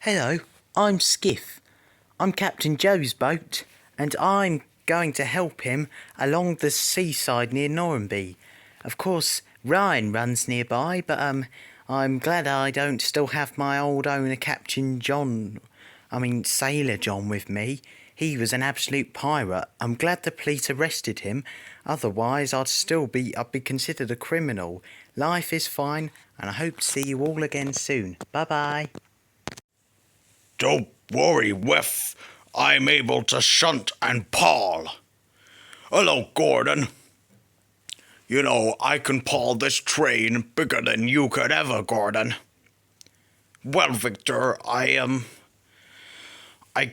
Hello, I'm Skiff. I'm Captain Joe's boat, and I'm going to help him along the seaside near Normanby. Of course, Ryan runs nearby, but I'm glad I don't still have my old owner, Sailor John with me. He was an absolute pirate. I'm glad the police arrested him. Otherwise, I'd be considered a criminal. Life is fine, and I hope to see you all again soon. Bye bye. Don't worry, Whiff. I'm able to shunt and pawl. Hello, Gordon. You know, I can pawl this train bigger than you could ever, Gordon. Well, Victor, I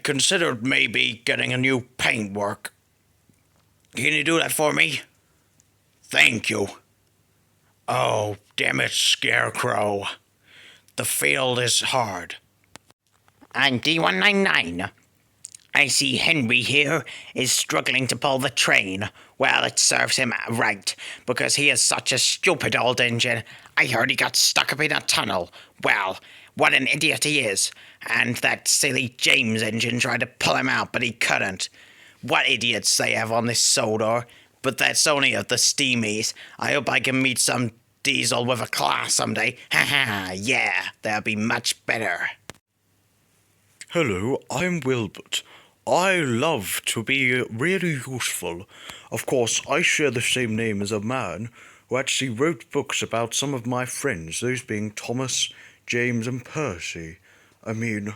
considered maybe getting a new paintwork. Can you do that for me? Thank you. Oh, damn it, Scarecrow. The field is hard. I'm D199. I see Henry here is struggling to pull the train. Well, it serves him right, because he is such a stupid old engine. I heard he got stuck up in a tunnel. Well, what an idiot he is. And that silly James engine tried to pull him out, but he couldn't. What idiots they have on this Sodor. But that's only of the steamies. I hope I can meet some diesel with a class someday. Ha, yeah, that'll be much better. Hello, I'm Wilbert. I love to be really useful. Of course, I share the same name as a man who actually wrote books about some of my friends, those being Thomas, James, and Percy. I mean,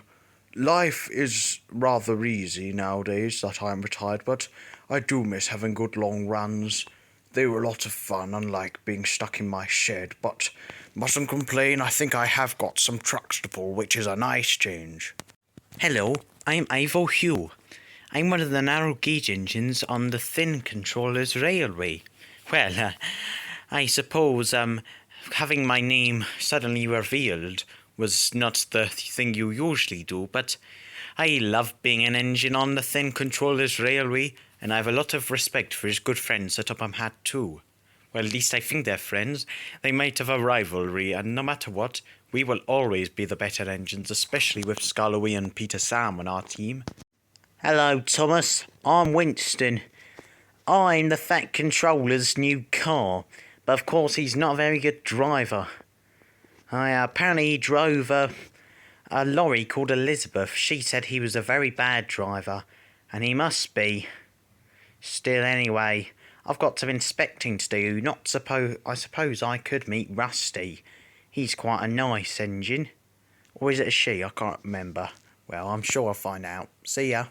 life is rather easy nowadays that I'm retired, but I do miss having good long runs. They were a lot of fun, unlike being stuck in my shed, but mustn't complain, I think I have got some trucks to pull, which is a nice change. Hello, I'm Ivor Hugh. I'm one of the narrow gauge engines on the thin controllers railway. Well, I suppose having my name suddenly revealed was not the thing you usually do, but I love being an engine on the thin controllers railway, and I have a lot of respect for his good friends at Upham Hat too. Well, at least I think they're friends. They might have a rivalry, and no matter what, we will always be the better engines, especially with Scarlowy and Peter Sam on our team. Hello, Thomas. I'm Winston. I'm the Fat Controller's new car, but of course he's not a very good driver. Apparently he drove a lorry called Elizabeth. She said he was a very bad driver, and he must be. Still, anyway, I've got some inspecting to do. I suppose I could meet Rusty. He's quite a nice engine. Or is it a she? I can't remember. Well, I'm sure I'll find out. See ya.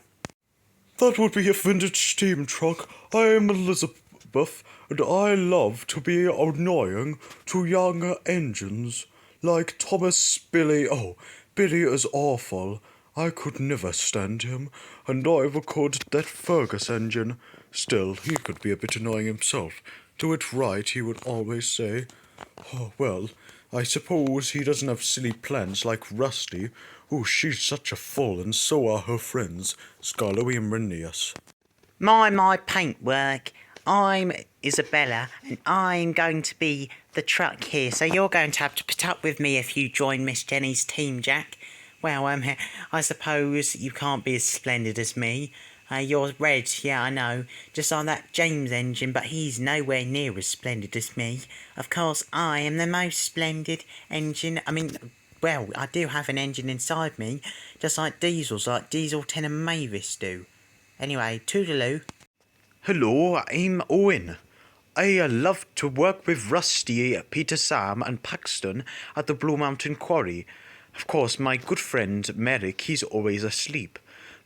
That would be a vintage steam truck. I am Elizabeth, and I love to be annoying to young engines. Like Thomas Billy. Oh, Billy is awful. I could never stand him, and neither could that Fergus engine. Still, he could be a bit annoying himself. Do it right, he would always say. Oh, well, I suppose he doesn't have silly plans like Rusty. Oh, she's such a fool, and so are her friends, Scarlowy and Renius. My paintwork. I'm Isabella, and I'm going to be the truck here, so you're going to have to put up with me if you join Miss Jenny's team, Jack. Well, I suppose you can't be as splendid as me. You're red, yeah, I know, just like that James engine, but he's nowhere near as splendid as me. Of course, I am the most splendid engine. Well, I do have an engine inside me, just like Diesel 10 and Mavis do. Anyway, toodaloo. Hello, I'm Owen. I love to work with Rusty, Peter Sam, and Paxton at the Blue Mountain Quarry. Of course, my good friend Merrick, he's always asleep,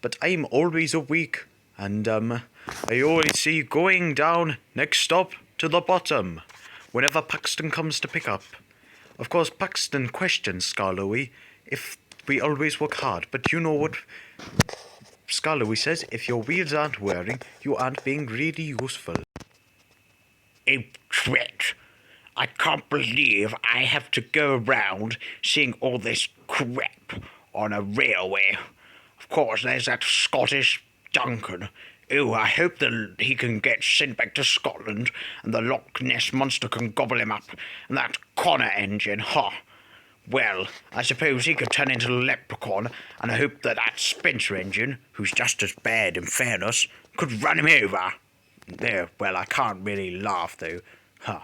but I'm always awake, and I always see going down, next stop, to the bottom, whenever Paxton comes to pick up. Of course, Paxton questions Scarlowy if we always work hard, but you know what Scarlowy says? If your wheels aren't wearing, you aren't being really useful. A threat. I can't believe I have to go around seeing all this crap on a railway. Of course, there's that Scottish Duncan. Oh, I hope that he can get sent back to Scotland and the Loch Ness Monster can gobble him up. And that Connor engine, Well, I suppose he could turn into a leprechaun, and I hope that Spencer engine, who's just as bad in fairness, could run him over. There, well, I can't really laugh, though. Huh.